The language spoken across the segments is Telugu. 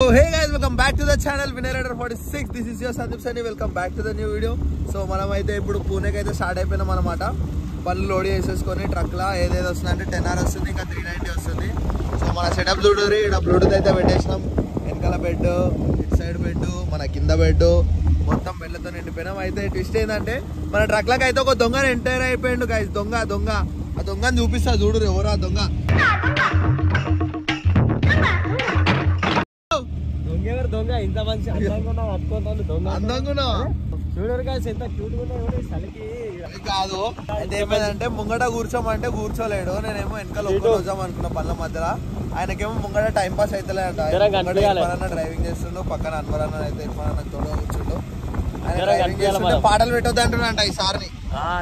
Hey guys, welcome back to the channel Winner Rider 46. This is your Sandeep Sani. Welcome back to the new video. So మనం అయితే ఇప్పుడు పూణేకి అయితే స్టార్ట్ అయిపోయినాం అనమాట. పనులు లోడ్ చేసేసుకొని ట్రక్లా ఏదేదో వస్తుందంటే 10R వస్తుంది, ఇంకా 390 వస్తుంది. సో మన సెటప్ చూడరు, ఇక్కడ బ్లూటూత్ అయితే పెట్టేసినాం. వెనకాల బెడ్, ఇటు సైడ్ బెడ్, మన కింద బెడ్, మొత్తం బెడ్లతో నిండిపోయినాం. అయితే ట్విస్ట్ ఏంటంటే మన ట్రక్లకు అయితే ఒక దొంగ ఎంటర్ అయిపోయిండు గైస్. దొంగ ఆ దొంగని చూపిస్తా చూడరు, ఎవరు ఆ దొంగ. దొంగ ఇంత మంచి అందంగా చూడరు కాదు, ఎంత క్యూట్ చలికి కాదు. అయితే ఏమైందంటే ముంగట కూర్చోమంటే కూర్చోలేడు. నేనేమో వెనకాల ఒక్కరు వద్దాం అనుకున్నా పళ్ళ మధ్యలో. ఆయనకేమో ముంగట టైం పాస్ అయితే డ్రైవింగ్ చేస్తుండు, పక్కన అన్వర్ అన్న అయితే తోడు కూర్చుండు. ఆయన పాటలు పెట్టొద్దు అంటున్నా ఈ సార్ని.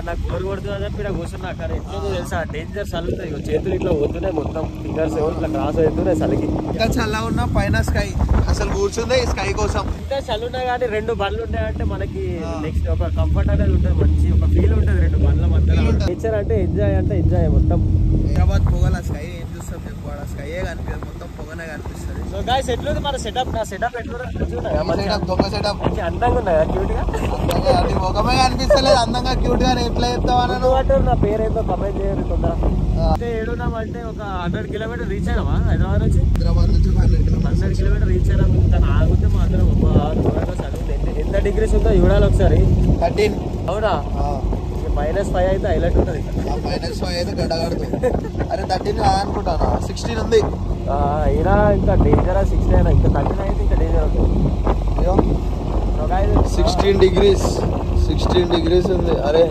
నాకు బోరు కొడుతుంది చెప్పి ఇక్కడ కూర్చున్నా. అక్కడ ఎట్లా తెలుసా, డేంజర్ చల్లుతాయి, చేతులు ఇట్లా వద్దునే, మొత్తం ఫింగర్స్ ఇట్లా క్రాస్ అవుతున్నాయి చలికి. ఇంకా చల్ల ఉన్న పైన స్కై అసలు కూర్చుందే ఈ స్కై కోసం. ఇంకా చల్లున్నా కానీ రెండు బండ్లు ఉంటాయంటే మనకి నెక్స్ట్ ఒక కంఫర్ట్ అనేది ఉంటుంది, మంచి ఒక ఫీల్ ఉంటుంది రెండు బండ్ల మధ్యలో. నేచర్ అంటే ఎంజాయ్ మొత్తం. హైదరాబాద్ పొగల స్కై ఏం చూస్తాం చెప్పు, స్కైయే కనిపిస్తుంది, మొత్తం పొగనే కనిపిస్తుంది. సో గైస్ ఎట్లుంది మన సెటప్? నా సెటప్ ఎట్లుంది? దొంగ సెటప్ అందంగా ఉన్నాయా, క్యూట్ గా? అది మొగమే కనిపిస్తలేదు, అందంగా క్యూట్ గా ఎట్లా చెప్తావా? నా పేరేందో కమెంట్ చేయరు తొందర. అంటే ఏడున్నామంటే ఒక 100 కిలోమీటర్ రీచ్ అయినామా హైదరాబాద్ నుంచి? 100 కిలోమీటర్ రీచ్ అయినా తను ఆగుతే మాత్రం ఎంత డిగ్రీస్ ఉందో చూడాలి ఒకసారి. 13. అవునా? -5 అయితే హైలైట్ ఉంటుంది. -5 అయితే గడ్డ కడుతుంది. అరే 13 అనుకుంటానా, 16 ఉంది. అయినా ఇంకా డేంజర్ 16 అయినా, ఇంకా 13 అయితే ఇంకా డేంజర్ అవుతుంది. 16 డిగ్రీస్ ఉంది. అరే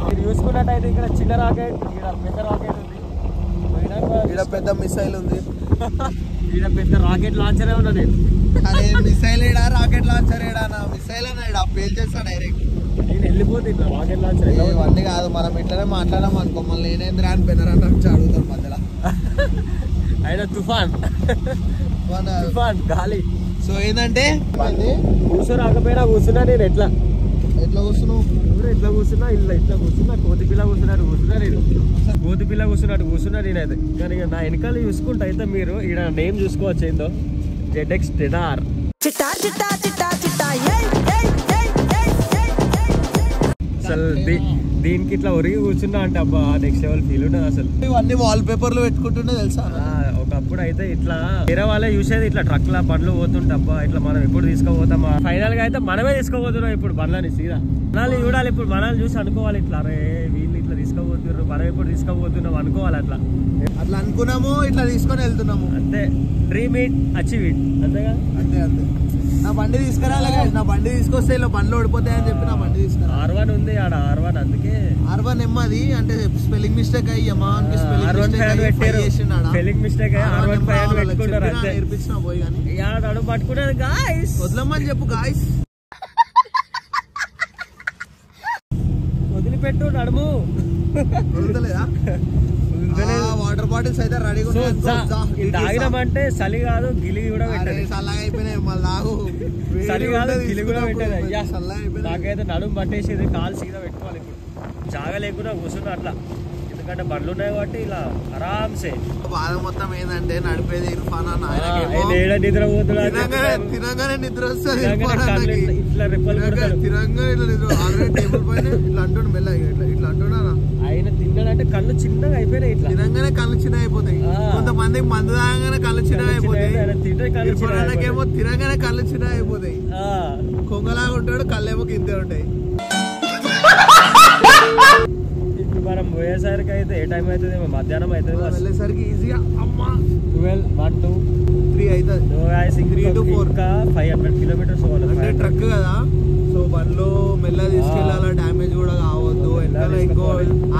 మీరు చూసుకున్నట్టయితే ఇక్కడ చిన్న రాకెట్, ఇక్కడ పెద్ద రాకెట్ ఉంది, ఇక్కడ పెద్ద మిసైల్ ఉంది, ఇక్కడ పెద్ద రాకెట్ లాంచరే ఉన్నది. అరే మిసైల్ ఏడా, రాకెట్ లాంచర్ ఏడా? మిసైల్ అన్నాడు, పేల్చేస్తా డైరెక్ట్. నేను వెళ్ళిపోతే ఇట్లా రాకెట్ లాంచర్ ఇవన్నీ కాదు, మనం ఇట్లనే మాట్లాడాం అనుకో, మళ్ళీ నేనేంద్రా అని పెద్దరంటే అడుగుతాం మధ్యలో. అయినా తుఫాన్ గాలి. సో ఏంటంటే కూర్చోరాకపోయినా కూర్చున్నా. నేను ఎట్లా కూర్చున్నావు? ఎట్లా కూర్చున్నా, ఇట్లా కూర్చున్నా. కోతిపిల్ల కూర్చున్నాడు నేను, కోతిపిల్ల కూర్చున్నా నేనైతే. కానీ నా వెనకాల చూసుకుంటా అయితే మీరు ఇక్కడ నేమ్ చూసుకోవచ్చు, ఏందో ZX Predator. అసలు దీనికి ఇట్లా ఒరిగి కూర్చున్నా అంటే అబ్బా నెక్స్ట్ లెవెల్ ఫీల్ ఉంటుంది అసలు. ఇవన్నీ వాల్ పేపర్లు పెట్టుకుంటుండే తెలుసా. ఒకప్పుడు అయితే ఇట్లా వేరే వాళ్ళే చూసేది, ఇట్లా ట్రక్ల బండ్లు పోతుంటే అబ్బా ఇట్లా మనం ఎప్పుడు తీసుకోపోతామా. ఫైనల్ గా అయితే మనమే తీసుకోబోతున్నాం ఇప్పుడు బండ్లని సీదా. మనల్ని చూడాలి ఇప్పుడు, మనల్ని చూసి అనుకోవాలి ఇట్లా, అరే వీళ్ళు ఇట్లా తీసుకోబోతున్నారు, మనం ఎప్పుడు తీసుకోబోతున్నాం అనుకోవాలి. అట్లా అనుకున్నాము, ఇట్లా తీసుకొని వెళ్తున్నాము అంతే. డ్రీమ్ ఇట్, అచీవ్ ఇట్, అంతేగా. అంతే. నా బండి తీసుకురాలి, నా బండి తీసుకొస్తే ఇలా బండ్లు ఓడిపోతాయని చెప్పి నా బండి తీసుకురా. R1 ఉంది ఆడ, R1 అందుకే R1 అది అంటే స్పెల్లింగ్ మిస్టేక్ అయ్యి స్పెల్లింగ్ మిస్టేక్ నేర్పించిన పోయి కానీ అడుగు పట్టుకున్నాడు. గాయ్స్ వదలమ్మని చెప్పు, గాయ్స్ వదిలిపెట్టు, నడుము. వదలలేదా? వాటర్ బాటిల్స్ అయితే రెడీగా తాగినామంటే చలి కాదు, గిలి కూడా పెట్టాలి. చల్లగా అయిపోయినాయి మళ్ళీ, చలి కాదు గిలి కూడా పెట్టాలి. నాకైతే నడుము పట్టేసేది, కాలు సీదా పెట్టుకోవాలి. ఇప్పుడు జాగా లేకుండా కూర్చున్నా అట్లా, ఎందుకంటే బండ్లు ఉన్నాయి కాబట్టి ఇలా ఆరాంసే. బాధ మొత్తం ఏంటంటే నడిపేది ఇర్ఫాన్ అన్న, నిద్రపోతున్నాడు, తినంగానే నిద్ర వస్తుంది, ఇట్లా రెప్పలు తినంగానే ఆల్రెడీ టేబుల్ పైన ఇట్లా అంటుండు, మెల్లగా ఇట్లా అంటున్నా. ఆయన తిన్నాడంటే కళ్ళు చిన్నగా అయిపోయినాయి, ఇట్లా తినంగానే కళ్ళు చిన్న అయిపోతాయి. కొంతమందికి మందు తాగానే కళ్ళు చిన్న అయిపోతాయి, ఏమో తినగానే కళ్ళు చిన్న అయిపోతాయి. కొంగలాగా ఉంటాడు, కళ్ళేమో కిందే ఉంటాయి. ఇప్పుడు మనం పోయేసరికి అయితే ఏ టైం అవుతుంది? మధ్యాహ్నం అవుతుంది. వెళ్ళేసరికి ఈజీగా 12, 1, 2, 3 అవుతుంది. 3 to 4 500 కిలోమీటర్స్ అంటే ట్రక్ కదా, సో బండ్లో మెల్లగా తీసుకెళ్ళాలా, డ్యామేజ్ కూడా కావద్దు. వెనకాల ఎక్కువ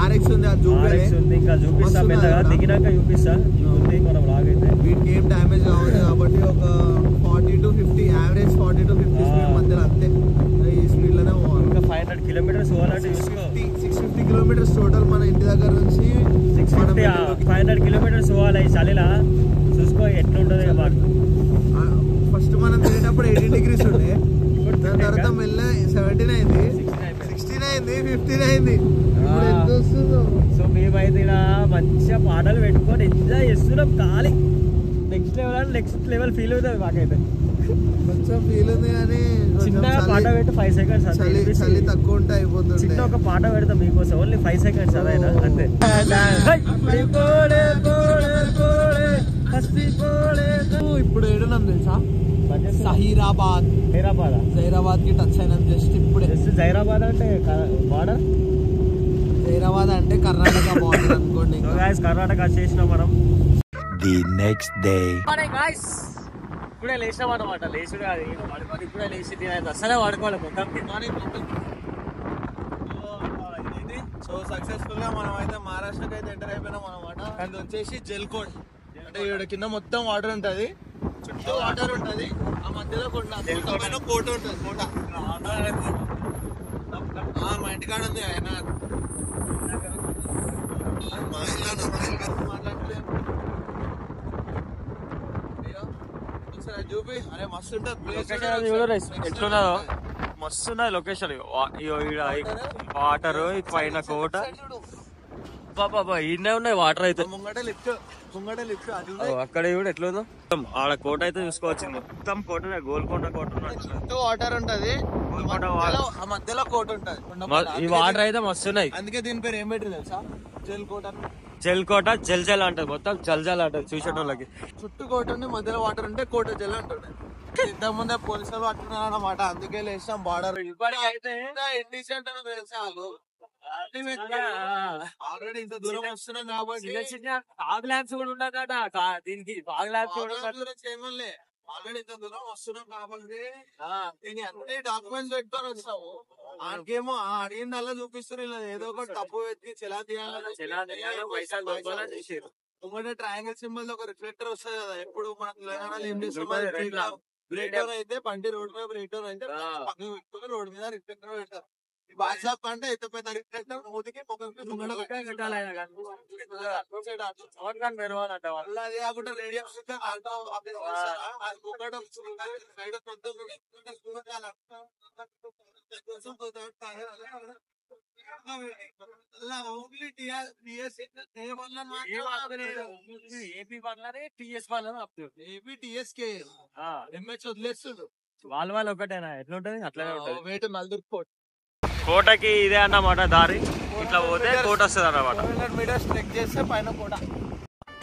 RX ఉంది, అది ఉంది, ఇంకా చూపిస్తా మెల్లగా దిగినాక చూపిస్తా. ఉంది మనం లాగైతే వీటికి ఏం డ్యామేజ్ కావద్దు కాబట్టి ఒక 40 to 50 యావరేజ్ 40 to 50 స్పీడ్ మధ్యలో అంతే. ఈ స్పీడ్ లోనే పోవాలి. ఇంకా 500 కిలోమీటర్స్ పోవాలంటే 650 కిలోమీటర్స్ టోటల్ మన ఇంటి దగ్గర నుంచి. 500 కిలోమీటర్స్ పోవాలి ఈ చలిలా. చూసుకో ఎట్లుంటుంది మాకు. ఫస్ట్ మనం తినేటప్పుడు 18 డిగ్రీస్ ఉండే, దాని తర్వాత మెల్ల 17 అయింది, 16 అయింది, 15 అయింది. సో మేమైతే ఇలా మంచిగా పాటలు పెట్టుకొని ఎంజాయ్ చేస్తున్నాం. ఖాళీ నెక్స్ట్ లెవెల్ ఫీల్ అవుతుంది మాకైతే. కొంచెం ఫీల్ ఉంది కానీ చిన్నగా పాట పెట్టి 5 seconds చలి తక్కువ ఉంటే అయిపోతుంది. చిన్న ఒక పాట పెడతా మీకోసం, ఓన్లీ 5 seconds అదైనా అంతే. ఇప్పుడు ఏడున్నాం తెలుసా, జైరాబాద్ కి టచ్ అయినా జస్ట్ ఇప్పుడే. జైరాబాద్ అంటే బార్డర్, జైరాబాద్ అంటే కర్ణాటక బార్డర్ అనుకోండి. కర్ణాటక చేసినాం మనం. The next day. ఇప్పుడే లేచినాం అనమాట. లేచుడు కాదు, పడుకోవాలి. ఇప్పుడే లేచి తినేది అసలే పడుకోవాలి మొత్తం. సో సక్సెస్ఫుల్ గా మనం అయితే మహారాష్ట్రకి అయితే ఎంటర్ అయిపోయినాం అనమాట. అది వచ్చేసి జల్కోట్ అంటే ఇక్కడ కింద మొత్తం వాటర్ ఉంటది, చుట్టూ వాటర్ ఉంటది, ఆ మధ్యలో కోట ఉంటది. కోట మా ఇంటికాడ ఉంది ఆయన చూపి. అరే మస్తు ఉంటుంది ఎట్లున్నదో, మస్తు ఉన్నది లొకేషన్. వాటర్ పైన కోట, బాబా ఇన్నే ఉన్నాయి వాటర్ అయితే. అక్కడ కూడా ఎట్లుందో ఆడ కోట అయితే చూసుకోవచ్చు. మొత్తం కోట, గోల్కొండ కోట వాటర్ ఉంటది, ఆ మధ్యలో కోట ఉంటది. ఈ వాటర్ అయితే మస్తున్నాయి. అందుకే దీని పేరు ఏం పెట్టింది తెలుసా, జల్కోట. జల్కోట జల్ అంటది, మొత్తం జల్ అంటది చూసేటోళ్ళకి. చుట్టూ కోట ఉంది, మధ్యలో వాటర్ ఉంటే కోట జల్ అంటుండే. ఇంతకు ముందే పోలీసులు పట్టుకున్నారు అన్నమాట, అందుకే లేచాం బార్డర్. అయితే తెలుసా ఆల్రెడీ ఇంత దూరం వస్తున్నాం కాబట్టి ఫాగ్ ల్యాంప్స్ కూడా ఉన్నాయి కదా దీనికి. ఫాగ్ ల్యాంప్స్ చేయమలే, ఆల్రెడీ ఇంత దూరం వస్తున్నాం కాబట్టి అన్ని డాక్యుమెంట్స్ పెట్టుకొని వస్తాము. ఆడికేమో అడిగిందల్లా చూపిస్తారు, ఇలా ఏదో ఒకటి తప్పు వెతికి చెలా తీయాలని. ఇంకోటి ట్రయాంగిల్ సింబల్ ఒక రిఫ్లెక్టర్ వస్తుంది కదా, ఎప్పుడు మన తెలంగాణలో ఏం చేస్తాం, బ్రేక్ డౌన్ అయితే బండి రోడ్ మీద బ్రేక్ డౌన్ అయితే పక్కన పెట్టుకుని రోడ్ మీద రిఫ్లెక్టర్ పెడతారు. వాట్సాప్ అంటే ఎంత పెద్ద రిఫ్లెక్టర్ మూతికి అది కాకుండా రేడియో వదిలేస్తుండ్రు. వాళ్ళు ఒకటేనా, ఎట్లుంటది అట్లనే ఉంటది. వేటు నలుగురు కోటకి ఇదే అన్నమాట దారి, ఇట్లా పోతే కోట వస్తుంది అన్నమాట. 400 meters ట్రెక్ చేస్తే పైన కోట.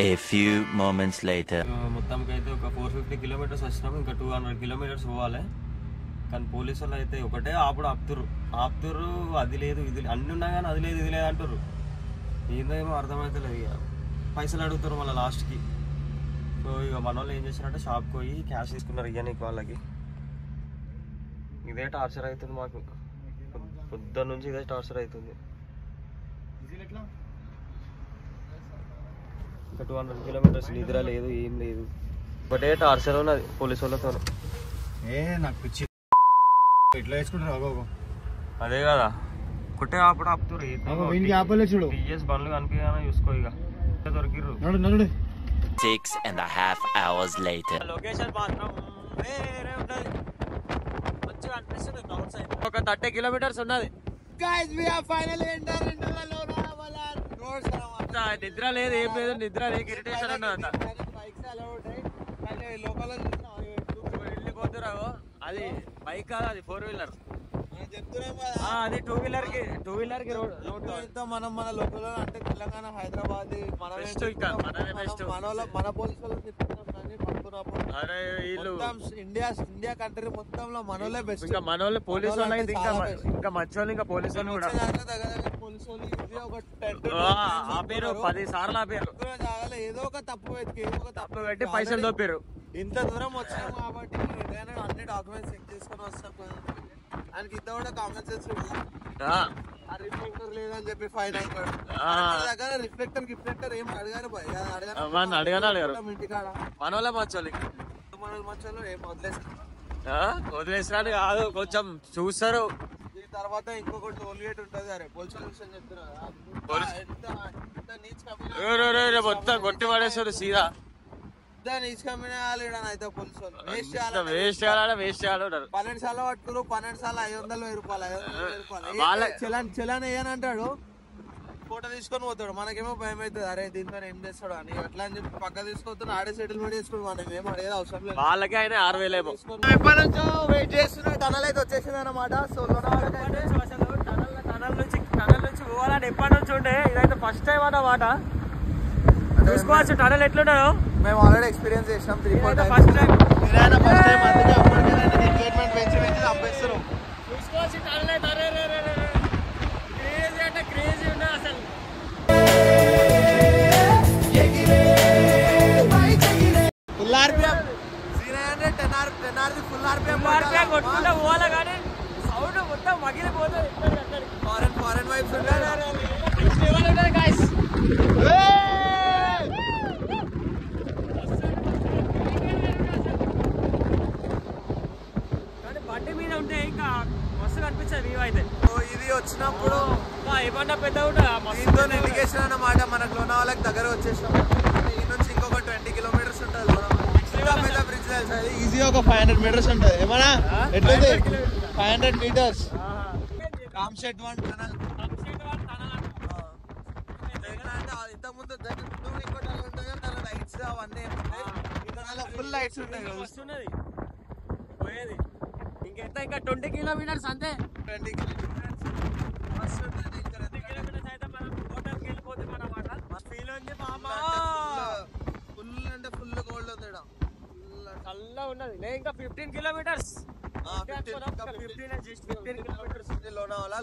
A few moments later. మొత్తంకి అయితే ఒక 450 kilometers వచ్చినాం, ఇంకా 200 kilometers పోవాలి. కానీ పోలీసు వాళ్ళు అయితే ఒకటే ఆపుతురు, అది లేదు ఇది అన్ని ఉన్నా కానీ అది లేదు ఇది లేదు అంటారు. ఏందేమో అర్థమవుతలేదు. ఇక పైసలు అడుగుతారు మళ్ళీ లాస్ట్కి. సో ఇక మన వాళ్ళు ఏం చేశారంటే షాప్కి పోయి క్యాష్ తీసుకున్నారు ఇక నీకు వాళ్ళకి. ఇదే టార్చర్ అవుతుంది మాకు, పొద్దున్న నుంచి ఇదే టార్చర్ అవుతుంది. ఇంకా 200 kilometers నిద్ర లేదు, ఏం లేదు, ఒకటే టార్చర్ ఉన్నది పోలీసు వాళ్ళతో. నాకు పిచ్చి ఇట్లా వేసుకుంటారు. అదే కదా, ఒకటే ఆపుతురు. చూడు బండ్లు కనిపించాలని చూసుకో. ఇక దొరికిర్రు. 6.5 hours later. లొకేషన్ మాత్రం వేరే ఉంటది, మంచిగా అనిపిస్తుంది. ఒక 30 kilometers ఉన్నది. నిద్ర లేదు, ఏం లేదు, నిద్ర లేదు, ఇరిటేషన్ ఉన్నదంట. వెళ్ళిపోతురావు, అది బైక్ కాదు, అది 4-wheeler. అది 2-wheeler కి మనం మన లోకల్ అంటే తెలంగాణ, హైదరాబాద్ మన పోలీసు ఇండియా కంట్రీ మొత్తంలో మనోళ్ళే బెస్ట్. ఇంకా మనోళ్ళు పోలీసు వాళ్ళు ఇంకా మంచోళ్ళు, ఇంకా పోలీసు వాళ్ళు కూడా ఆపారు 10 సార్లు ఆపారు. ఏదో ఒక తప్పు పెట్టి పైసలు దొప్పారు. ఇంత దూరం వచ్చాము కాబట్టి అన్ని డాక్యుమెంట్స్ చెక్ చేసుకొని వస్తాం. ఆయనకి ఇంత కూడా కామన్ సెన్స్ రిఫ్లెక్టర్ లేదని చెప్పి ఫైన్ అంటాడు. దగ్గర రిఫ్లెక్టర్ ఏం అడగారు ఇంటికాడ. మనోళ్ళ మచ్చోళ్ళు ఏం వదిలేసినాడు కాదు, కొంచెం చూస్తారు. దీని తర్వాత ఇంకొకటి టోల్ గేట్ ఉంటుంది. అరే పోలీస్ స్టేషన్ చెప్తున్నారు, మొత్తం కొట్టి పడేస్తారు సీదా. నీచ్ కంపెనీ అయితే పోలీసు వాళ్ళు వేస్ట్ చేయాలి 12 సార్లు పట్టుకురు. 12 సార్లు 500 రూపాయలు చలాన్ వేయనంటాడు. ఫోటో తీసుకొని పోతాడు, మనకేమో భయం అవుతుంది, అరే దీంతో ఏం చేస్తాడు అని అట్లా అని చెప్పి పక్క తీసుకొస్తాను, ఆడే సెటిల్మెంట్ చేసుకుని మనం ఏం అడిగేది అవసరం లేదు. వాళ్ళకి అయినా 6,000 ఎప్పటి నుంచో వెయిట్ చేస్తున్నా, టనల్ అయితే వచ్చేసింది అనమాట. సో అసలు టనల్ నుంచి పోవాలని ఎప్పటి నుంచి ఉండే, ఇదైతే ఫస్ట్ టైం అన్నమాట. చూసుకోవచ్చు టనల్ ఎట్లున్నాయో. మేము ఆల్రెడీ ఎక్స్పీరియన్స్ చేసినాం 3-4 times. First time first time అందుకే అప్పటికైనా ఎంగేజ్మెంట్ పెంచి పంపిస్తున్నాం. చూసుకోవచ్చు టనల్ అయితే క్రేజీ అంటే క్రేజీ ఉన్నా అసలు. Full RPM 10R full RPM కొట్టుకుంటా పోవాలా కానీ సౌండ్ మొత్తం మగిలిపోతుంది. ఫారెన్ వైబ్స్ ఉంటాయి. కానీ బండి మీద ఉంటే ఇంకా మస్తు కనిపించదు వ్యూ అయితే. ఇది వచ్చినప్పుడు ఏమన్నా పెద్ద ఉంటా దీంతో ఇండికేషన్ అన్నమాట, మనకు లోనావాళ్ళకి దగ్గర వచ్చేసాం. ఈ నుంచి ఇంకొక 20 కిలోమీటర్స్ ఉంటుంది లోనావాళ్ళ. పెద్ద బ్రిడ్జ్ తెలుసా, ఈజీ ఒక 500 మీటర్స్ ఉంటుంది. ఏమన్నా ఎట్లుంది 500 మీటర్స్. కామ్షెట్ 1 టనల్. ఇంతకుముందు ఇంకో టనల్ ఉంటుంది కదా, దాని లైట్స్ అవన్నీ ఫుల్ లైట్స్ ఉంటాయి. వస్తున్నది పోయేది ఇంకెంత, ఇంకా 20 కిలోమీటర్స్ అంతే. 20 కిలోమీటర్స్ అయితే మనం హోటల్కి వెళ్ళిపోతాం అన్నమాట. ఫీల్ ఉంది ఫుల్ అంటే ఫుల్ కోల్డ్ ఉంది. చల్లగా ఉన్నది. నేను ఇంకా 15 కిలోమీటర్స్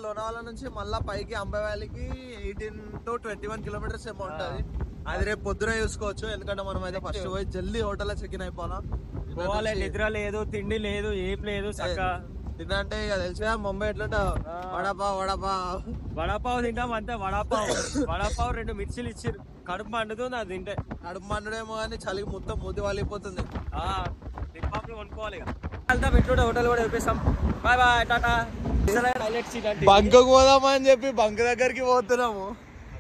లోనావాలా నుంచి మళ్ళా పైకి అంబై వ్యాలీకి 18 to 21 కిలోమీటర్స్ ఏమో ఉంటుంది. అది రేపు పొద్దున చూసుకోవచ్చు, ఎందుకంటే మనం అయితే ఫస్ట్ పోయి జల్దీ హోటల్లో చెక్ ఇన్ అయిపోనా. పోవాలి, నిద్ర లేదు, తిండి లేదు, ఏం లేదు. చక్కగా తిన్నంటే ఇక తెలుసుగా ముంబై ఎట్లుంటా, వడాపావ్ తింటాం అంతే. వడాపావ్ 2 మిర్చిలు ఇచ్చిర్రు, కడుపు మండుతుంది అది తింటే. కడుపు మండడేమో కానీ చలికి మొత్తం మూతి వాలిపోతుంది. కొనుక్కోవాలి హోటల్ కూడా చూపిస్తాం. Bye bye Tata. బంక్ పోదామని చెప్పి బంక్ దగ్గరికి పోతున్నాము.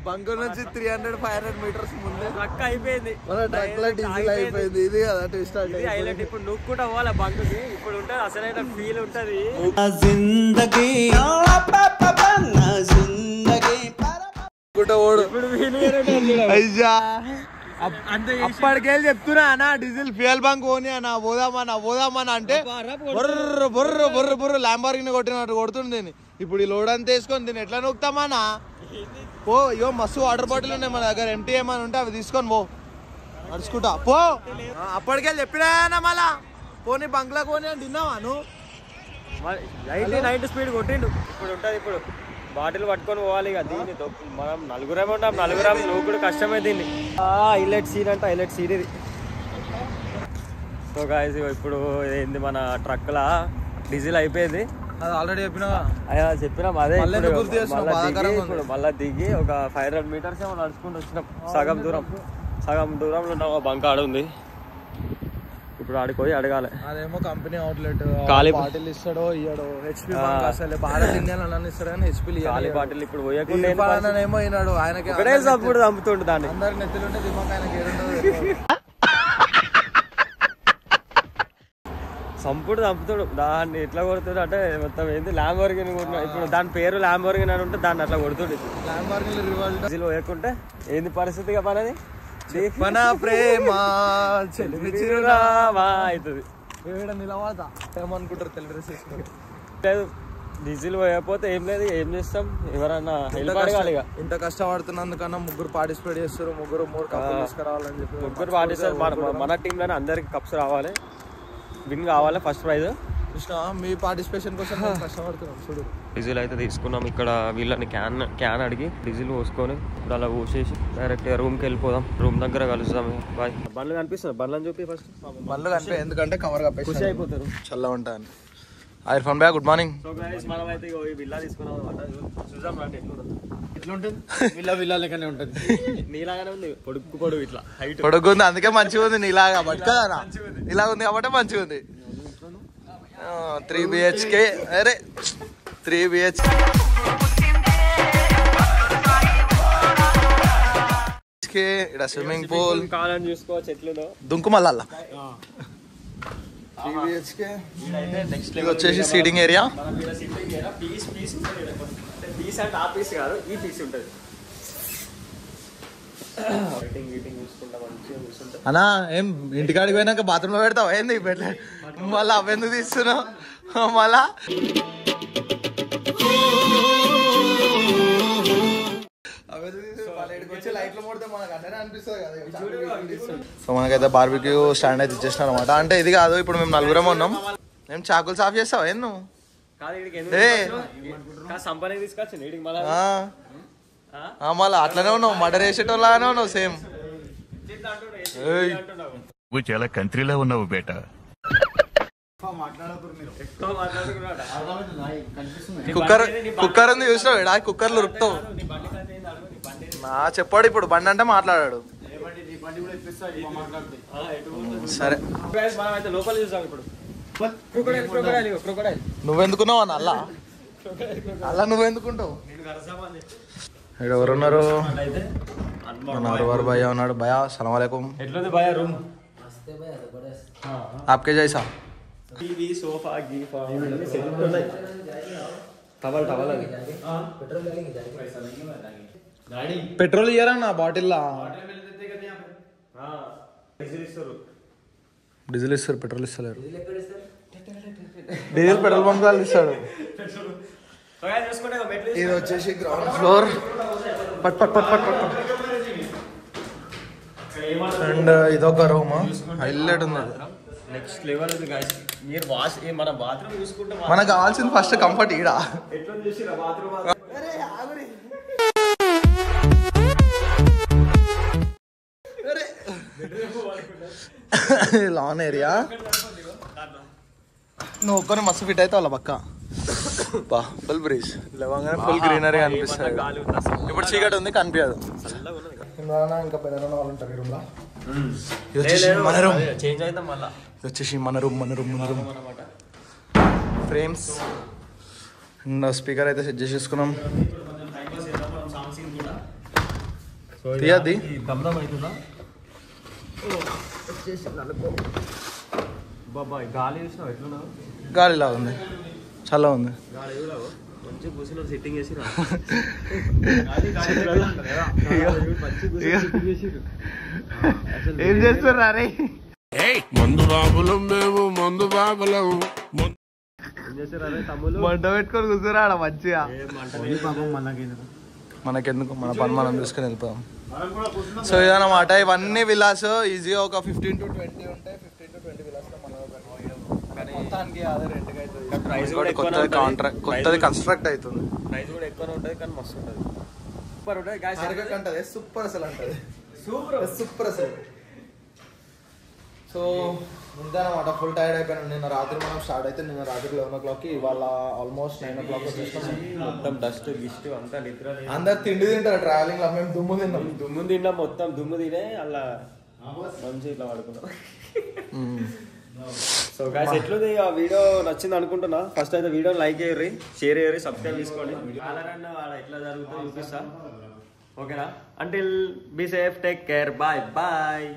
బంక్ నుంచి 300-500 మీటర్స్ ముందే ట్రక్ అయిపోయింది, మన ట్రక్ లో డీజిల్ అయిపోయింది. ఇది కదా ట్విస్ట్ హైలైట్. ఇప్పుడు నువ్వు కూడా పోవాలి బంక్ కి, ఇప్పుడు ఉంటది అసలైన ఫీల్ ఉంటది. అప్పటికెళ్ళి చెప్తున్నా అన్న డీజిల్ ఫ్యూయల్ బంక్ పోనీ అన్న, పోదామన్నా అంటే బొర్ర బొర్ర బొర్ర బొర్ర ల్యాంబోర్గిని కొట్టినట్టు కొడుతుంది. ఇప్పుడు ఈ లోడ్ అంతా వేసుకొని దీన్ని ఎట్లా నొక్కుతామన్నా? పో, ఇగో మస్తు వాటర్ బాటిల్ ఉన్నాయి మన దగ్గర, ఎంటీ ఏమైనా ఉంటే అవి తీసుకొని పో, నడుచుకుంటా పో. అప్పటికెళ్ళి చెప్పినా మళ్ళా పోనీ బంక్ లో పోనీ అని తిన్నావా నువ్వు? 90 స్పీడ్ కొట్టిండు. ఇప్పుడు ఉంటది, ఇప్పుడు బాటిల్ పట్టుకొని పోవాలి. ఇక దీన్ని మనం నలుగురేమో ఉంటాం, నువ్వు కూడా కష్టమే దీన్ని. హైలైట్ సీన్ అంటే హైలైట్ సీన్ ఇది. సో గాయ్స్ ఇప్పుడు ఏంది మన ట్రక్ లా డీజిల్ అయిపోయింది. ఆల్రెడీ చెప్పినా అదే మళ్ళీ దిగి ఒక 500 మీటర్స్ ఏమో నడుచుకుంటూ వచ్చినాం. సగం దూరంలో ఉన్న బంక్ ఆడ ఉంది. ఇప్పుడు ఆడికి పోయి అడగాలి. అదేమో కంపెనీ అవుట్లెట్, ఖాళీ బాటిల్ ఇస్తాడో ఇయ్యాడో. హెచ్పి అసలు భారత్ ఇండియన్ అన్న ఇస్తాడు కానీ హెచ్పి ఖాళీ బాటిల్ ఇప్పుడు పోయకుండా ఏమో అయినాడు. ఆయనకి చంపుడు చంపుతుండు దాన్ని. అందరికి నెత్తిలుంటే దిమాక్ ఆయనకి చంపుడు చంపుతాడు. దాన్ని ఎట్లా కొడుతాడు అంటే మొత్తం ఏంది ల్యాంబోర్గిని కొట్టిన. ఇప్పుడు దాని పేరు ల్యాంబోర్గిని అని ఉంటే దాన్ని అట్లా కొడుతుంది. డీజిల్ పోయకుంటే ఏంది పరిస్థితిగా పనది? మన ప్రేమ అవుతుంది. నిలవాదా ఏమనుకుంటారు తెలుగు లేదు. డీజిల్ పోయకపోతే ఏం లేదు, ఏం చేస్తాం? ఎవరన్నా హెల్ప్ అడగాలి. ఇంత కష్టపడుతున్నందుకన్నా ముగ్గురు పార్టిసిపేట్ చేస్తారు, మూడు కప్పులు తీసుకురావాలని చెప్పి ముగ్గురు పార్టిసిపేట్. మన టీంలోనే అందరికి కప్స్ రావాలి, విన్ కావాలి, ఫస్ట్ ప్రైజ్. మీ పార్టిసిపేషన్ కోసం కష్టపడుతున్నాం చూడు. డీజిల్ అయితే తీసుకున్నాం. ఇక్కడ వీళ్ళని క్యాన్ అడిగి డీజిల్ పోసుకొని ఇప్పుడు అలా పోసేసి డైరెక్ట్ రూమ్కి వెళ్ళిపోదాం. రూమ్ దగ్గర కలుస్తాం. బాయ్. బండ్లు కనిపిస్తుంది, బండ్లను చూపి ఫస్ట్. బండ్లు కనిపి, ఎందుకంటే కవర్ కప్పేసి ఖుషి అయిపోతారు, చల్ల ఉంటాను. ఇర్ఫాన్ బాయ్ గుడ్ మార్నింగ్. సో గైస్ మనం అయితే ఈ విల్లా తీసుకున్నాం అన్నమాట. చూద్దాం రండి ఎట్లుంటుంది. విల్లా లెక్కనే ఉంటుంది. నీలాగానే ఉంది, పొడుగు ఇట్లా హైట్ పొడుగు ఉంది, అందుకే మంచిగా ఉంది. నీలాగా పట్టుకోదా, ఇలా ఉంది కాబట్టి మంచిగా ఉంది. 3 BHK. అరే 3 BHK. ఇక్కడ స్విమ్మింగ్ పూల్ కావాలని చూసుకోవచ్చు. ఎట్లుందో దుంకు మళ్ళా 3 BHK. ఇది వచ్చేసి సీటింగ్ ఏరియా. పీస్ అంటే ఆ పీస్ కాదు, ఈ పీస్ ఉంటుంది. అన్నా ఏం ఇంటికాడికి పోయినాక బాత్రూంలో పెడతావు ఏంది పెట్టలే మళ్ళీ అవెందుకు తీస్తున్నావు మళ్ళా సో మనకైతే బార్బిక్యూ స్టాండ్ అయితే ఇచ్చేసినారు అనమాట. అంటే ఇది కాదు, ఇప్పుడు మేము నలుగురం ఉన్నాం. ఏం చాకులు సాఫ్ చేస్తావా ఏం నువ్వు? మళ్ళీ అట్లనే ఉన్నావు, మర్డర్ చేసేటోళ్ళనే ఉన్నావు సేమ్. నువ్వు చాలా కంట్రీలో ఉన్నావు బేటా. కుక్కర్ ఉంది చూసినావు, ఆ కుక్కర్లు ఉరుకుతావు. చెప్పాడు ఇప్పుడు బండి అంటే మాట్లాడాడు. సరే లోపల చూసాం ఇప్పుడు. నువ్వెందుకున్నావు అన్న అల్లా అల్లా నువ్వెందుకుంటావు? ఇక్కడ ఎవరున్నారు? నరవర్ భయ్య ఉన్నాడు. భయ్యా సలాం అలైకుం. ఎట్లుంది భయ్యా రూమ్? ఆప్కే జైసా? టీవీ సోఫా గీఫా ఉన్నాయి. టవల్ అది పెట్రోల్ ఇయ్యరా నా బాటిల్లా? డీజిల్ ఇస్తారు, పెట్రోల్ ఇస్తలేరు. డీజిల్ పెట్రోల్ బంక్ వాళ్ళు ఇస్తాడు. ఇది వచ్చేసి గ్రౌండ్ ఫ్లోర్. పట్ పట్ పట్ పట్ పట్. అండ్ ఇదొక రూమ్, హైలైట్ ఉంది. నెక్స్ట్ లెవెల్ ఉంది గాయ్స్. మీరు వాష్ మన బాత్రూమ్ చూసుకుంటే మనకు కావాల్సింది ఫస్ట్ కంఫర్ట్. ఈడ ఎట్లా చూసిరా బాత్రూమ్? Lawn area. నువ్వు ఒక్కనే మస్తు ఫిట్ అయితే వాళ్ళ పక్క ఫుల్ బ్రీజ్ లేవగానే ఫుల్ గ్రీనరీ అనిపిస్తుంది. ఇప్పుడు చీకటి ఉంది కనిపించదు. ఇంకా పెద్ద వాళ్ళు ఉంటారు రూమ్ లో. ఇది వచ్చేసి మన రూమ్. చేంజ్ అవుతాం మళ్ళా. ఇది వచ్చేసి మన రూమ్ ఫ్రేమ్స్ అండ్ స్పీకర్ అయితే సెట్ చేసేసుకున్నాం. తీయద్ది బాబాయ్ గాలి చూసినావు ఎట్లున్నా? గాలిలా ఉంది, చాలా ఉంది. మంచి కూర్చుని సెట్టింగ్ చేసి ఏం చేస్తున్నా రే? మందు బాబులం మేము, మందు బాబులం. ఏం చేశారు అరే తమ్ముళ్ళు? మంట పెట్టుకొని కూర్చున్నాడు మంచిగా. మనకెందుకు, మన పని మనం చూసుకొని వెళ్ళిపోదాం. సో ఇదన్నమాట. ఇవన్నీ విలాస్ ఈజీగా ఒక 15 to 20 ఉంటాయి. 15 to 20 విలాస్ లో మనం మొత్తానికి అదే రెంట్కి అవుతుంది. కొత్తది కన్స్ట్రక్ట్ అవుతుంది. ప్రైస్ కూడా ఎక్కువ ఉంటుంది కానీ మస్తు ఉంటుంది. సూపర్ ఉంటుంది. సూపర్ అసలు అంటది. సూపర్ అసలు. సో ముందనమాట ఫుల్ టైర్డ్ అయిపోయాను. నిన్న రాత్రి మనం స్టార్ట్ అయితే నిన్న రాత్రి 11 o'clock, ఇవాళ ఆల్మోస్ట్ 9 o'clock వచ్చేస్తాం. మొత్తం డస్ట్ గిస్ట్ అంతా నిద్ర. అందరు తిండి తింటారు ట్రావెలింగ్ లో. మేము దుమ్ము తిన్నాం మొత్తం దుమ్ము తినే అలా మంచి ఇట్లా పడుకున్నాం. సో గాయ్స్ ఎట్లుంది ఆ వీడియో నచ్చింది అనుకుంటున్నా. ఫస్ట్ అయితే వీడియో లైక్ చేయర్రి, షేర్ చేయర్రి, సబ్స్క్రైబ్ చేసుకోండి. ఎట్లా జరుగుతుందో చూపిస్తా. ఓకేనా? Until be safe, take care, bye bye.